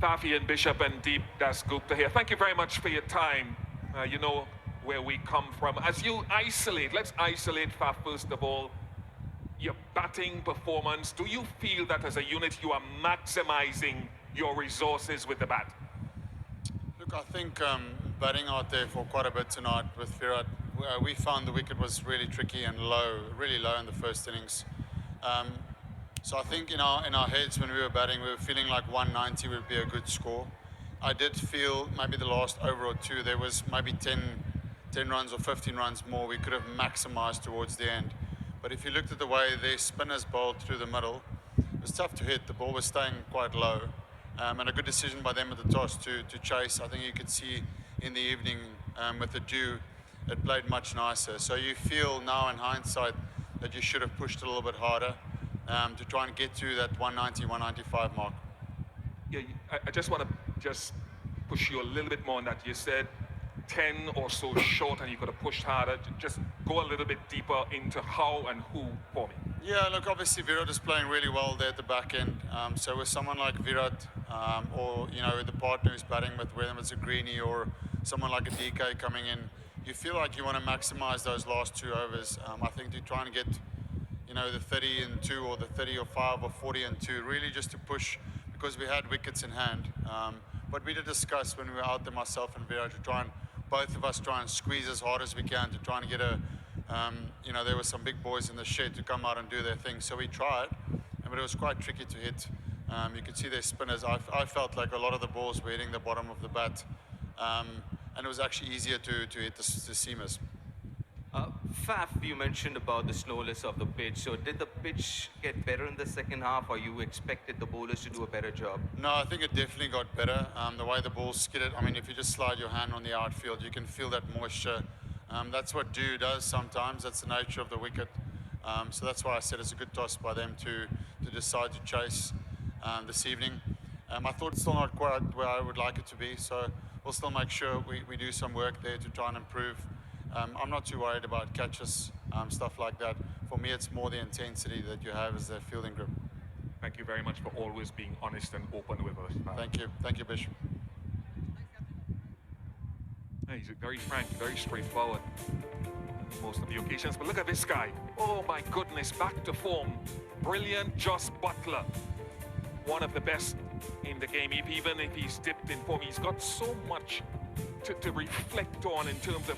Fafi and Bishop and Deep, that's good to hear. Thank you very much for your time. You know where we come from. As you isolate, let's isolate Faf first of all. Your batting performance, do you feel that as a unit you are maximizing your resources with the bat? Look, I think batting out there for quite a bit tonight with Virat, we found the wicket was really tricky and low, really low in the first innings. So I think in our heads when we were batting, we were feeling like 190 would be a good score. I did feel maybe the last over or two, there was maybe 10 runs or 15 runs more we could have maximized towards the end. But if you looked at the way their spinners bowled through the middle, it was tough to hit. The ball was staying quite low. And a good decision by them at the toss to chase. I think you could see in the evening with the dew, it played much nicer. So you feel now in hindsight that you should have pushed a little bit harder to try and get to that 190, 195 mark. Yeah, I just want to push you a little bit more on that. You said 10 or so short and you could have pushed harder. Just go a little bit deeper into how and who for me. Yeah, look, obviously Virat is playing really well there at the back end. So with someone like Virat, or the partner who's batting with, whether it's a Greenie or someone like a DK coming in, you feel like you want to maximize those last 2 overs. I think to try and get, the 30 and 2 or the 30 or 5 or 40 and 2, really just to push, because we had wickets in hand. But we did discuss when we were out there, myself and Virat, to try and both of us try and squeeze as hard as we can to try and get a, there were some big boys in the shed to come out and do their thing. So we tried, but it was quite tricky to hit. You could see their spinners. I felt like a lot of the balls were hitting the bottom of the bat. And it was actually easier to hit the seamers. Faf, you mentioned about the slowness of the pitch. So did the pitch get better in the second half, or you expected the bowlers to do a better job? No, I think it definitely got better. The way the ball skidded, I mean, if you just slide your hand on the outfield, you can feel that moisture. That's what dew does sometimes. That's the nature of the wicket. So that's why I said it's a good toss by them to decide to chase this evening. I thought it's still not quite where I would like it to be, so we'll still make sure we do some work there to try and improve. I'm not too worried about catches, stuff like that. For me, it's more the intensity that you have as the fielding group. Thank you very much for always being honest and open with us. Thank you, Bishop. He's very frank, very straightforward most of the occasions. But look at this guy. Oh my goodness, back to form. Brilliant Joss Buttler. One of the best in the game, even if he's dipped in form. He's got so much to reflect on in terms of